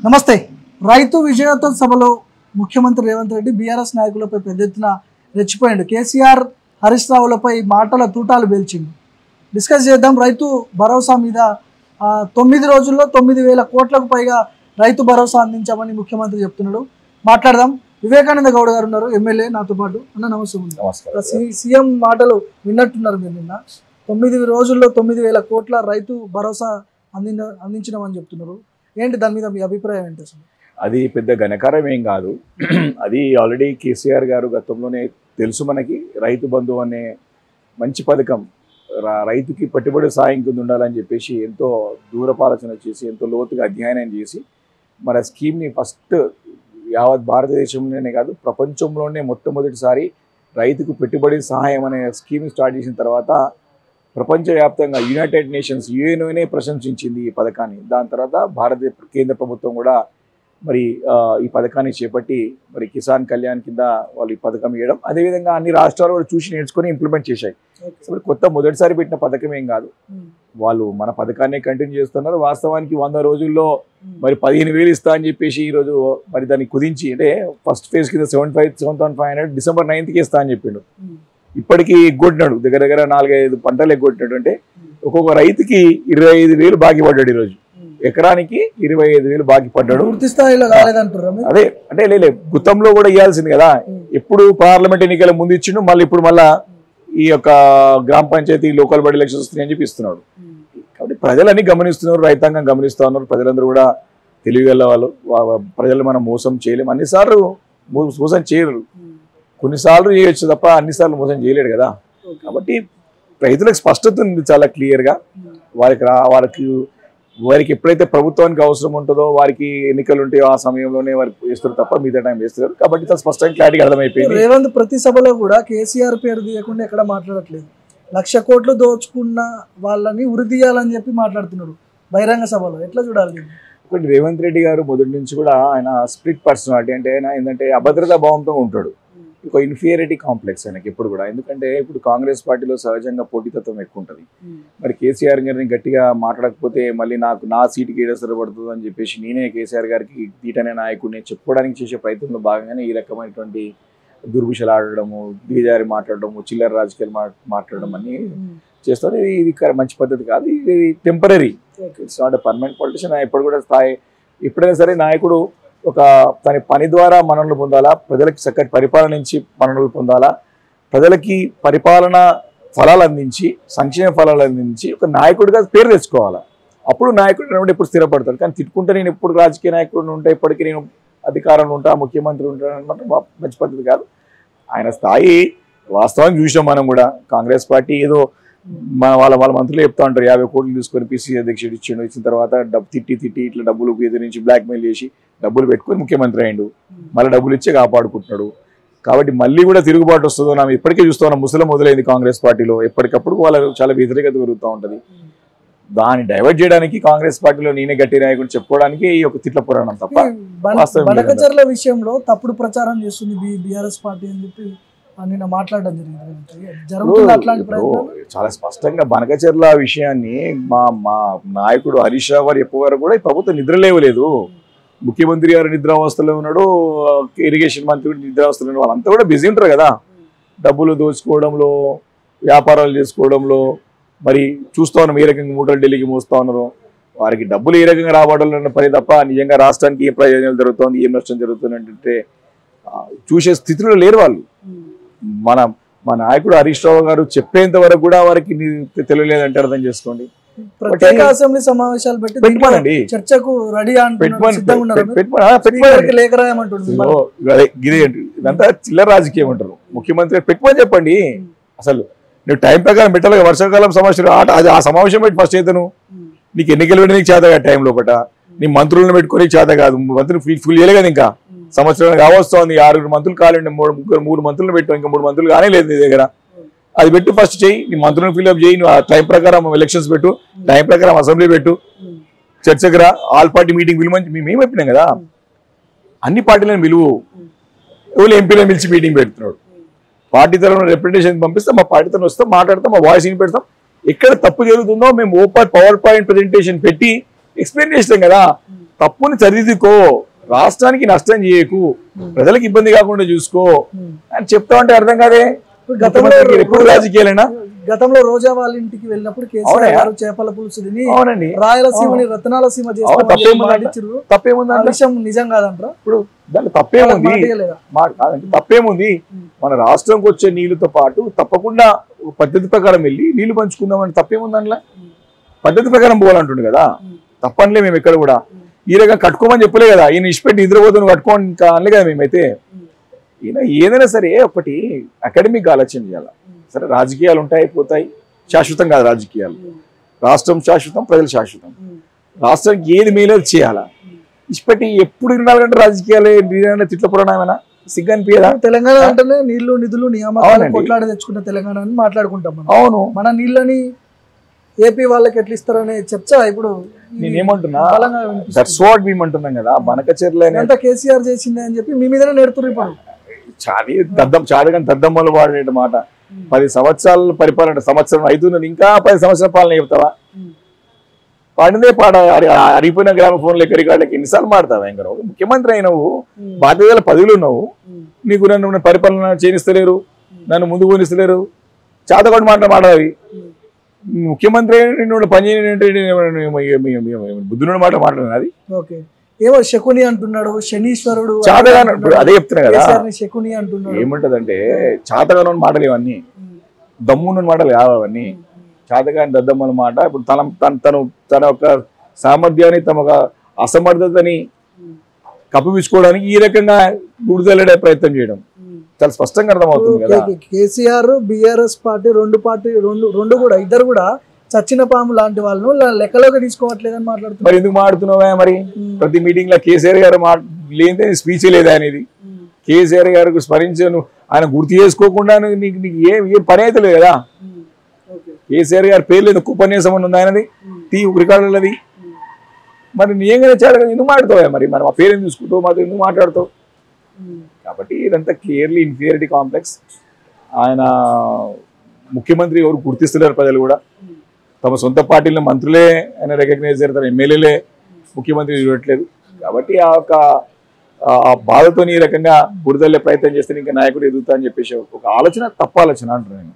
నమస్తే. రైతు విజయోత్సవ సభలో ముఖ్యమంత్రి రేవంత్ రెడ్డి బీఆర్ఎస్ నాయకులపై పెద్ద ఎత్తున రెచ్చిపోయాడు. కేసీఆర్ హరీష్ రావులపై మాటల తూటాలు పేల్చింది. డిస్కస్ చేద్దాం. రైతు భరోసా మీద 9 రోజుల్లో 9,000 కోట్లకు పైగా రైతు భరోసా అందించామని ముఖ్యమంత్రి చెప్తున్నాడు. మాట్లాడదాం. వివేకానంద గౌడ్ గారు ఉన్నారు, ఎమ్మెల్యే, నాతో పాటు. అన్న నమస్తే. సీఎం మాటలు విన్నట్టున్నారు మీరు. నిన్న 9 రోజుల్లో 9,000 కోట్ల రైతు భరోసా అందించినామని చెప్తున్నారు. ఏంటి దాని మీద మీ అభిప్రాయం ఏంటి? అసలు అది పెద్ద ఘనకారం ఏం కాదు. అది ఆల్రెడీ కేసీఆర్ గారు గతంలోనే తెలుసు మనకి. రైతు బంధు అనే మంచి పథకం రైతుకి పెట్టుబడి సాయం కింద ఉండాలని చెప్పేసి ఎంతో దూరపాలచన చేసి ఎంతో లోతుగా అధ్యయనం చేసి మన స్కీమ్ని ఫస్ట్ యావత్ భారతదేశంలోనే కాదు ప్రపంచంలోనే మొట్టమొదటిసారి రైతుకు పెట్టుబడి సహాయం అనే స్కీమ్ స్టార్ట్ చేసిన తర్వాత ప్రపంచవ్యాప్తంగా యునైటెడ్ నేషన్స్ యుఎన్ఓనే ప్రశంసించింది ఈ పథకాన్ని. దాని తర్వాత భారత కేంద్ర ప్రభుత్వం కూడా మరి ఈ పథకాన్ని చేపట్టి మరి కిసాన్ కళ్యాణ్ కింద వాళ్ళు ఈ పథకం ఇవ్వడం, అదేవిధంగా అన్ని రాష్ట్రాలు కూడా చూసి నేర్చుకొని ఇంప్లిమెంట్ చేశాయి. ఇప్పుడు కొత్త మొదటిసారి పెట్టిన పథకం ఏం కాదు. వాళ్ళు మన పథకాన్ని కంటిన్యూ చేస్తున్నారు. వాస్తవానికి 100 రోజుల్లో మరి 15,000 ఇస్తా అని చెప్పేసి ఈరోజు మరి దాన్ని కుదించి, అంటే ఫస్ట్ ఫేజ్ కింద 7,500 డిసెంబర్ 9కి ఇస్తా అని చెప్పిండు. ఇప్పటికీ ఎగ్గొట్టినాడు, దగ్గర దగ్గర 4-5 పంటలు ఎగ్గొట్టినాడు. అంటే ఒక్కొక్క రైతుకి 25,000 బాకీ పడ్డాడు. ఈరోజు ఎకరానికి 25,000 బాకీ పడ్డాడు. పూర్తి స్థాయిలో కాలేదంటారు. అదే అంటే లేదు, గుత్తంలో కూడా ఇవ్వాల్సింది కదా. ఎప్పుడు పార్లమెంట్ ఎన్నికల ముందు ఇచ్చిండు, మళ్ళీ ఇప్పుడు మళ్ళా ఈ యొక్క గ్రామ పంచాయతీ లోకల్ బాడీ ఎలక్షన్స్ వస్తున్నాయని చెప్పి ఇస్తున్నాడు. కాబట్టి ప్రజలన్నీ గమనిస్తున్నారు, రైతాంగం గమనిస్తూ ఉన్నారు. ప్రజలందరూ కూడా తెలివిగల వాళ్ళు. ప్రజలు మనం మోసం చేయలేము. అన్నిసార్లు మోసం చేయరు, కొన్నిసార్లు చేయొచ్చు తప్ప అన్నిసార్లు మోసం చేయలేడు కదా. కాబట్టి రైతులకు స్పష్టత ఉంది చాలా క్లియర్గా. వారికి ఎప్పుడైతే ప్రభుత్వానికి అవసరం ఉంటుందో, వారికి ఎన్నికలు ఉంటాయో ఆ సమయంలోనే వారికి వేస్తారు తప్ప మిగతా టైం వేస్తారు. కాబట్టి స్పష్టంగా క్లారిటీ అర్థమైపోయింది. రేవంత్ ప్రతి సభలో కూడా కేసీఆర్ పేరు తీయకుండా ఎక్కడ మాట్లాడట్లేదు. 1,00,000 కోట్లు దోచుకున్న వాళ్ళని ఉరి తీయాలని చెప్పి మాట్లాడుతున్నాడు బహిరంగ సభలో. ఎట్లా చూడాలి? ఒకటి, రేవంత్ రెడ్డి గారు మొదటి నుంచి కూడా ఆయన స్ప్లిట్ పర్సనాలిటీ. అంటే ఆయన ఏంటంటే అభద్రతా భావంతో ఉంటాడు. ఒక ఇన్ఫీరియారిటీ కాంప్లెక్స్ ఆయనకి ఎప్పుడు కూడా. ఎందుకంటే ఇప్పుడు కాంగ్రెస్ పార్టీలో సహజంగా పోటీతత్వం ఎక్కువ ఉంటుంది. మరి కేసీఆర్ గారిని గట్టిగా మాట్లాడకపోతే మళ్ళీ నా సీటుకి ఏడసరపడుతుంది అని చెప్పేసి నేనే కేసీఆర్ గారికి తీటనే నాయకుడిని చెప్పుకోవడానికి చేసే ప్రయత్నంలో భాగంగానే ఈ రకమైనటువంటి దుర్భిషలు ఆడడము, దిగజారి మాట్లాడడము, చిల్లర రాజకీయాలు మాట్లాడడం అన్ని చేస్తారు. ఇది మంచి పద్ధతి కాదు. ఇది temporary, it's not a permanent politician. ఎప్పుడు కూడా ఎప్పుడైనా సరే నాయకుడు ఒక తన పని ద్వారా మన్ననలు పొందాలా, ప్రజలకి చక్కటి పరిపాలన నుంచి మన్ననలు పొందాలా, ప్రజలకి పరిపాలన ఫలాలు అందించి సంక్షేమ ఫలాలు అందించి ఒక నాయకుడిగా పేరు తెచ్చుకోవాలా. అప్పుడు నాయకుడు ఎప్పుడు స్థిరపడతాడు. కానీ తిట్టుకుంటే నేను ఎప్పుడు రాజకీయ నాయకుడిని ఉంటా, ఇప్పటికీ నేను అధికారంలో ఉంటా, ముఖ్యమంత్రి ఉంటాను అనమాట మంచి పద్ధతి కాదు. ఆయన స్థాయి వాస్తవానికి చూసాం మనం కూడా. కాంగ్రెస్ పార్టీ ఏదో వాళ్ళ మంత్రులు చెప్తా ఉంటారు 50 కోట్లు తీసుకొని పిసిసి అధ్యక్షుడు ఇచ్చిన తర్వాత తిట్టి ఇట్లా డబ్బులు ఎదిరించి బ్లాక్మెయిల్ చేసి డబ్బులు పెట్టుకొని ముఖ్యమంత్రి అయ్యిండు. మళ్ళీ డబ్బులు ఇచ్చే కాపాడుకుంటున్నాడు. కాబట్టి మళ్ళీ కూడా తిరుగుబాటు వస్తుందో నా ఇప్పటికే చూస్తున్నాం. ముసలం మొదలైంది కాంగ్రెస్ పార్టీలో. ఎప్పటికప్పుడు వాళ్ళకు చాలా వ్యతిరేకత పెరుగుతూ ఉంటుంది. దాన్ని డైవర్ట్ చేయడానికి కాంగ్రెస్ పార్టీలో నేనే గట్టి నాయకుడు చెప్పుకోవడానికి ఈ యొక్క తిట్ల పురాణం తప్ప. బనకచర్ల విషయంలో తప్పుడు ప్రచారం చేస్తుంది బీఆర్ఎస్ పార్టీ అని చెప్పి నిన్న మాట్లాడడం జరిగింది. చాలా స్పష్టంగా బనకచర్ల విషయాన్ని మా నాయకుడు హరీష్ రావు గారు చెప్పేవారు కూడా ఈ ప్రభుత్వం నిద్రలేవలేదు. ముఖ్యమంత్రి గారు నిద్రావస్థలో ఉన్నాడు, ఇరిగేషన్ మంత్రి నిద్రావస్థలో ఉన్నాడు. వాళ్ళంతా కూడా బిజీ ఉంటారు కదా, డబ్బులు దోచుకోవడంలో, వ్యాపారాలు చేసుకోవడంలో. మరి చూస్తూ ఉన్నాం ఏ రకంగా మూటలు ఢిల్లీకి మోస్తూ ఉన్నారు. వారికి డబ్బులు ఏ రకంగా రాబడాలన్న పని తప్ప నిజంగా రాష్ట్రానికి ఏం ప్రయోజనాలు జరుగుతుంది, ఏం నష్టం జరుగుతుంది అంటే చూసే స్థితిలో లేరు వాళ్ళు. మా నాయకుడు హరీష్ రావు గారు చెప్పేంత వరకు కూడా వారికి తెలియలేదంటే అర్థం చేసుకోండి. ప్రత్యేక అసెంబ్లీ సమావేశాలు పెట్టి చర్చకు రెడీ ఇదంతా చిల్లర రాజకీయం అంటారు. ముఖ్యమంత్రి పెట్టుమని చెప్పండి. అసలు నువ్వు టైం ప్రకారం పెట్టాలి. వర్షాకాలం సమావేశం అది ఆ సమావేశం పెట్టి ఫస్ట్ అయితే నీకు ఎన్నికలు పెట్టి నీకు చేత కాదు. టైం లోపల నీ మంత్రులను పెట్టుకొని చేత కాదు. మంత్రులు ఫుల్ చేయలే కదా. ఇంకా సంవత్సరం కావస్తోంది. 6 మంత్రులు కాలండి, 3 మంత్రులు పెట్టు. ఇంకా 3 మంత్రులు కానీ లేదు నీ దగ్గర. అది పెట్టు, ఫస్ట్ చేయి. నీ మంత్రులను ఫిల్అప్ చేయి. నువ్వు ఆ టైం ప్రకారం ఎలక్షన్స్ పెట్టు, టైం ప్రకారం అసెంబ్లీ పెట్టు, చర్చకు రా, ఆల్ పార్టీ మీటింగ్ పిలువని మేము చెప్పినాం కదా. అన్ని పార్టీలను పిలువు. ఎవరు ఎంపీలను పిలిచి మీటింగ్ పెడుతున్నాడు. పార్టీ తరఫున రిప్రజెంటేషన్ పంపిస్తాం, మా పార్టీ తరఫున వస్తాం, మాట్లాడతాం, మా వాయిస్ ఇన్ పెడతాం. ఎక్కడ తప్పు జరుగుతుందో మేము ఓపెన్ పవర్ పాయింట్ ప్రజెంటేషన్ పెట్టి ఎక్స్ప్లెయిన్ చేస్తాం కదా. తప్పుని సరిదిద్దుకో, రాష్ట్రానికి నష్టం చేయకు, ప్రజలకు ఇబ్బంది కాకుండా చూసుకో అని చెప్తా ఉంటే అర్థం కాదే. ఎప్పుడు రాజకీయాలైనా గతంలో రోజా వాళ్ళ ఇంటికి వెళ్ళినప్పుడు కేసీఆర్ గారు చేపల పులుసు తిని రాయలసీమని రత్నాలసీమ తప్పేముంది నిజం కాదంటారా? ఇప్పుడు దాంట్లో తప్పేముంది? మన రాష్ట్రంకి వచ్చే నీళ్లతో పాటు తప్పకుండా పద్ధతి ప్రకారం వెళ్ళి నీళ్లు పంచుకుందామని తప్పేముంది? అందులో పద్ధతి ప్రకారం పోవాలంటుండే కదా, తప్పనిలే. మేము ఎక్కడ కూడా ఈ రకంగా కట్టుకోమని చెప్పలే కదా, ఈయన ఇష్టపెట్టి నిద్రపోతున్న కట్టుకోమని ఇంకా అనలే కదా మేమైతే. ఈయన ఏదైనా సరే ఒకటి అకాడమిక్ ఆలోచన చేయాలి. సరే రాజకీయాలు ఉంటాయి పోతాయి, శాశ్వతం కాదు రాజకీయాలు. రాష్ట్రం శాశ్వతం, ప్రజలు శాశ్వతం. రాష్ట్రానికి ఏది మేలేదు చేయాలా, ఇష్టపెట్టి ఎప్పుడు 24 గంటల రాజకీయాలు తిట్ల పురాణమేనా? సిగ్గనిపించదా? తెలంగాణ అంటేనే నీళ్లు నిధులు నియామకాలు కొట్లాడి తెచ్చుకున్న తెలంగాణ అని మాట్లాడుకుంటాం. అవును, మన నీళ్ళని ఏపీ వాళ్ళకి ఎట్లా ఇస్తారనే చర్చ ఇప్పుడు నేనేమంటున్నా, దట్స్ వాట్ మేమంటున్నాం కదా. బనకచెర్ల కేసీఆర్ చేసింది అని చెప్పి మీ మీదనే నేర్పుతారు. ఇప్పుడు చాడగా దద్దమ్మలు వాడే మాట. 10 సంవత్సరాల పరిపాలన, సంవత్సరం 5 ఇంకా 10 సంవత్సరాల పాలన చెప్తావా? పాడిందే పాడ అరిగిపోయిన గ్రామ ఫోన్లు రికార్డులకి ఎన్నిసార్లు మాడతావా? ఇంకా ముఖ్యమంత్రి అయినవు, బాధ్యతల పదవులు ఉన్నావు, నీకు నన్ను పరిపాలన చేయనిస్తలేరు, నన్ను ముందు పోనిస్తలేరు, చాతకొండ మాట మాట్లాడాలి. ముఖ్యమంత్రి నిన్ను పని బుద్ధుని మాట మాట్లాడినది. ఏమో శకుని అంటున్నాడు, శనీశ్వరుడు చాతగాను. అదే చెప్తున్నా కదా, శకుని అంటున్నాడు. ఏముంటదంటే చాతగాను మాటలు ఇవన్నీ, దమ్మున్న మాటలు కావు అవన్నీ. చాతగాని దద్దమ్మల మాట. ఇప్పుడు తన యొక్క సామర్థ్యాన్ని, తమ అసమర్థతని కప్పిపుచ్చుకోవడానికి ఈ రకంగా గుడిదల్లడే ప్రయత్నం చేయడం చాలా స్పష్టంగా అర్థమవుతుంది కదా. కేసీఆర్ బీఆర్ఎస్ రెండు కూడా ఇద్దరు కూడా చచ్చిన పాము లాంటి వాళ్ళను లెక్కలోకి తీసుకోవట్లేదని మాట్లాడుతున్నారు. మరి ఎందుకు మాట్లాడుతున్నావా? మరి ప్రతి మీటింగ్ లో కేసీఆర్ గారు లేదే స్పీచ్ లేదా అనేది? కేసీఆర్ గారికి స్మరించాను, ఆయన గుర్తు చేసుకోకుండా నీకు ఏం పని అయితే లేదు కదా. కేసీఆర్ గారి పేరు లేదు, ఉపన్యాసం ఉంది ఆయనది, రికార్డులది. మరి నీ ఏం చాడు కదా, ఎందుకు మాట్లాడతావా? మరి మా పేరు ఎందుకు చూసుకుంటావు, మాతో ఎందుకు మాట్లాడతావు? కాబట్టి ఇదంతా క్లియర్లీ ఇన్ఫీరియారిటీ కాంప్లెక్స్. ఆయన ముఖ్యమంత్రి ఎవరు గుర్తిస్తున్నారు, ప్రజలు కూడా తమ సొంత పార్టీల మంత్రులే ఆయన రికగ్నైజ్ చేస్తారు, ఎమ్మెల్యేలే ముఖ్యమంత్రి చూడట్లేదు. కాబట్టి ఆ బాధతో ఈ రకంగా బురదల్లే ప్రయత్నం చేస్తే ఇంకా నాయకుడు ఎదుగుతా అని చెప్పేసి ఒక ఆలోచన, తప్ప ఆలోచన అంటున్నాను నేను.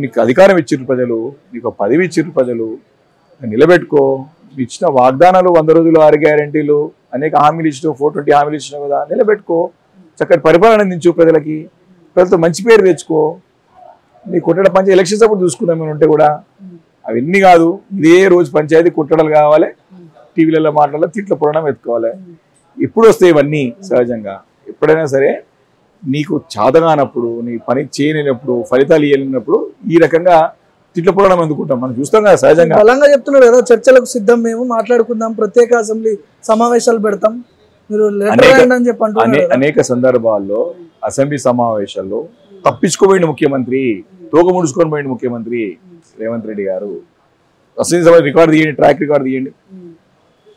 నీకు అధికారం ఇచ్చిర్రు ప్రజలు, నీకు పదవి ఇచ్చిర్రు ప్రజలు, నిలబెట్టుకో. ఇచ్చిన వాగ్దానాలు 100 రోజులు 6 గ్యారెంటీలు అనేక హామీలు ఇచ్చినావు, 420 హామీలు ఇచ్చినావు కదా, నిలబెట్టుకో. చక్కటి పరిపాలన అందించు ప్రజలకి, ప్రజలతో మంచి పేరు తెచ్చుకో. నీ కుట్టడ పంచాయతీ ఎలక్షన్స్ అప్పుడు చూసుకుందామని ఉంటే కూడా అవన్నీ కాదు. ఇదే రోజు పంచాయతీ కుట్టడలు కావాలి, టీవీలలో మాట్లాడాలి, తిట్ల పురాణం ఎత్తుకోవాలి. ఎప్పుడు వస్తాయి ఇవన్నీ? సహజంగా ఎప్పుడైనా సరే నీకు చాతగానప్పుడు, నీ పని చేయలేనప్పుడు, ఫలితాలు ఇవ్వలేనప్పుడు ఈ రకంగా తిట్ల పురాణం అందుకుంటాం మనం, చూస్తాం కదా. సహజంగా బలంగా చెప్తున్నారు కదా, చర్చలకు సిద్ధం, మేము మాట్లాడుకుందాం, ప్రత్యేక అసెంబ్లీ సమావేశాలు పెడతాం, మీరు అనేక సందర్భాల్లో అసెంబ్లీ సమావేశాల్లో తప్పించుకోబోయిన ముఖ్యమంత్రి, తోక ముడుచుకొని పోయిన ముఖ్యమంత్రి రేవంత్ రెడ్డి గారు. అసెంబ్లీ సభ రికార్డు తీయండి, ట్రాక్ రికార్డు తీయండి.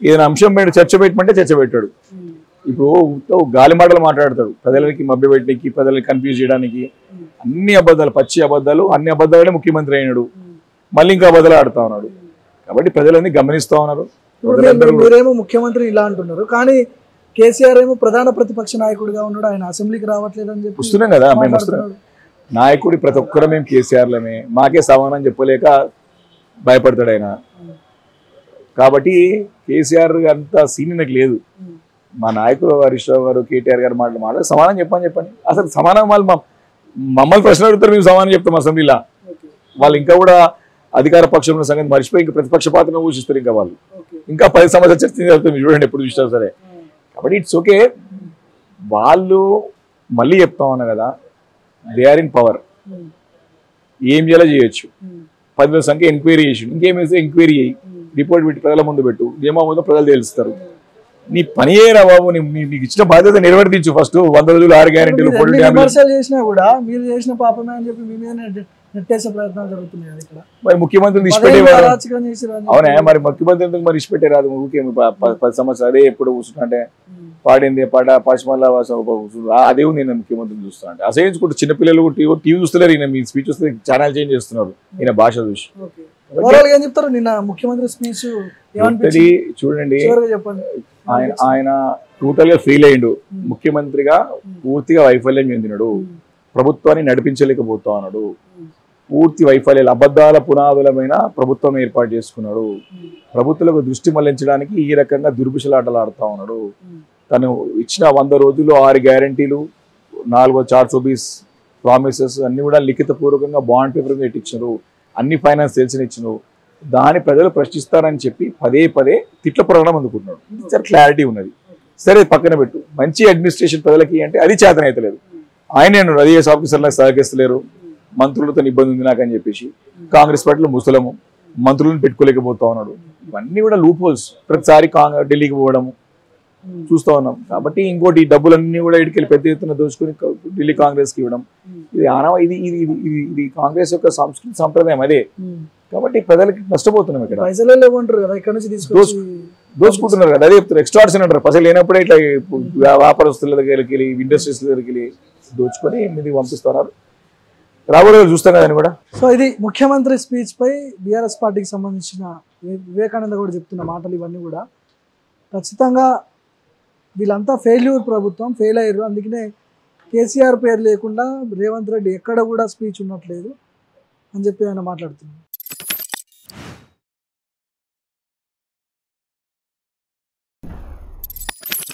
ఏదైనా అంశం పెట్టి చర్చ పెట్టమంటే చర్చ పెట్టాడు. ఇప్పుడు గాలి మాటలు మాట్లాడతాడు, ప్రజలకి మభ్యపెట్టడానికి, ప్రజల్ని కన్ఫ్యూజ్ చేయడానికి. అన్ని అబద్ధాలు, పచ్చి అబద్ధాలు, అన్ని అబద్ధాలనే ముఖ్యమంత్రి అయినాడు, మళ్ళీ ఇంకా అబద్ధాలు ఆడుతా ఉన్నాడు. కాబట్టి ప్రజలన్నీ గమనిస్తూ ఉన్నారు. మీరేమో ముఖ్యమంత్రి ఇలా అంటున్నారు, కానీ కేసీఆర్ ఏమో ప్రధాన ప్రతిపక్ష నాయకుడిగా ఉన్నాడు, ఆయన అసెంబ్లీకి రావట్లేదని చెప్పి వస్తున్నాం కదా. మేము వస్తున్నాం, నాయకుడి ప్రతి ఒక్కరు మేము కేసీఆర్లమే, మాకే సమానం చెప్పలేక భయపడతాడు ఆయన. కాబట్టి కేసీఆర్ అంత సీన్ నాకు లేదు. మా నాయకులు హరీష్ రావు గారు, కేటీఆర్ గారు మాట్లాడి సమానం చెప్పండి. అసలు సమానం వాళ్ళు మమ్మల్ని ప్రశ్న అడుగుతారు, మేము సమానం చెప్తాం అసెంబ్లీలో. వాళ్ళు ఇంకా కూడా అధికార పక్షంలో సంగతి మర్చిపోయి ఇంకా ప్రతిపక్ష పాత్రను ఊహిస్తారు. ఇంకా వాళ్ళు ఇంకా 10 సంవత్సరాలు చర్చ చూడండి, ఎప్పుడు చూసినా సరే. కాబట్టి ఇట్స్ ఓకే. వాళ్ళు మళ్ళీ చెప్తా ఉన్నా కదా, దే ఆర్ ఇన్ పవర్, ఏం చేయాలో చేయొచ్చు. 10,000 సంఖ్య ఎంక్వైరీ చేసి, ఇంకేమేస్తే ఎంక్వైరీ చేయి, రిపోర్ట్ పెట్టి ప్రజల ముందు పెట్టు, ఏమో ముందు ప్రజలు తెలుస్తారు. నీ పని ఏరా బాబు, నీకు ఇచ్చిన బాధ్యత నిర్వర్తించు. ఫస్ట్ 100 రోజులు 6 గ్యారెంటీలు చేసినా కూడా మీరు చేసిన పాపమే అని చెప్పి మీ మీద నెట్టేసే ప్రయత్నాలు జరుగుతున్నాయి ఇక్కడ. మరి ముఖ్యమంత్రిని ఇష్టపెట్టేవారు. అవునా? మరి ముఖ్యమంత్రి ఎందుకు మరి ఇష్టపెట్టే రాదు? ఊరికే 10 సంవత్సరాలు అదే ఎప్పుడు కూర్చుంటే పాడింది పాట పశ్చిమల్లా అదే నేను ముఖ్యమంత్రిని చూస్తా అంటే అసహించుకుంటూ చిన్నపిల్లలు టీవీ చూస్తలేరు. ఈయన మీ స్పీచ్ వస్తే ఛానల్ చేంజ్ చేస్తున్నారు ఈయన భాష చూసి. ఏం చెప్తారు నిన్న ముఖ్యమంత్రి స్పీచ్? చూడండి, చెప్పండి. ఆయన టోటల్ గా ఫెయిల్ అయ్యిండు. ముఖ్యమంత్రిగా పూర్తిగా వైఫల్యం చెందినడు. ప్రభుత్వాన్ని నడిపించలేకపోతా ఉన్నాడు. పూర్తి వైఫల్యాలు, అబద్ధాల పునాదులమైన ప్రభుత్వం ఏర్పాటు చేసుకున్నాడు. ప్రభుత్వాలకు దృష్టి మళ్లించడానికి ఈ రకంగా దుర్భిషలాటలు ఆడుతా ఉన్నాడు. తను ఇచ్చిన 100 రోజుల్లో 6 గ్యారంటీలు, 4 420 ప్రామిసెస్ అన్ని కూడా లిఖితపూర్వకంగా బాండ్ పేపర్ మీద ఇచ్చారు. అన్ని ఫైనాన్స్ తెలిసిన ఇచ్చినారు. దాని ప్రజలు ప్రశ్నిస్తారని చెప్పి పదే తిట్ల పురాణం అందుకుంటున్నాడు. సరే క్లారిటీ ఉన్నది, సరే పక్కన పెట్టు. మంచి అడ్మినిస్ట్రేషన్ ప్రజలకి అంటే అది చేతనైతలేదు. ఆయనే అన్నాడు ఐఏఎస్ ఆఫీసర్లకు సహకరిస్తలేరు, మంత్రులతో ఇబ్బంది ఉంది నాకు అని చెప్పేసి. కాంగ్రెస్ పార్టీలో ముసలము, మంత్రులను పెట్టుకోలేకపోతా ఉన్నాడు. ఇవన్నీ కూడా లూప్ హోల్స్. ప్రతిసారి ఢిల్లీకి పోవడము చూస్తూ ఉన్నాం. కాబట్టి ఇంకోటి ఈ డబ్బులన్నీ కూడా ఇటుకెళ్ళి పెద్ద ఎత్తున దోచుకుని ఢిల్లీ కాంగ్రెస్కి ఇవ్వడం, ఇది కాంగ్రెస్ యొక్క సంస్కృతి సంప్రదాయం అదే. కాబట్టి ప్రజలకి నష్టపోతున్నాం. ఇక్కడ దోచుకుంటున్నారు కదా, అదే చెప్తారు. ఎక్స్ట్రార్షన్ అంటారు. పైసలు లేనప్పుడే ఇట్లా వ్యాపారస్తుల దగ్గరికి వెళ్ళి, ఇండస్ట్రీస్ దగ్గరికి వెళ్ళి దోచుకొని మీది పంపిస్తున్నారు. రాబోయే రోజులు చూస్తాం కదని కూడా. సో ఇది ముఖ్యమంత్రి స్పీచ్ పై బీఆర్ఎస్ పార్టీకి సంబంధించిన వివేకానంద కూడా చెప్తున్న మాటలు. ఇవన్నీ కూడా ఖచ్చితంగా వీళ్ళంతా ఫెయిల్యూర్, ప్రభుత్వం ఫెయిల్ అయ్యారు. అందుకనే కేసీఆర్ పేరు లేకుండా రేవంత్ రెడ్డి ఎక్కడ కూడా స్పీచ్ ఉన్నట్లేదు అని చెప్పి ఆయన మాట్లాడుతున్నారు.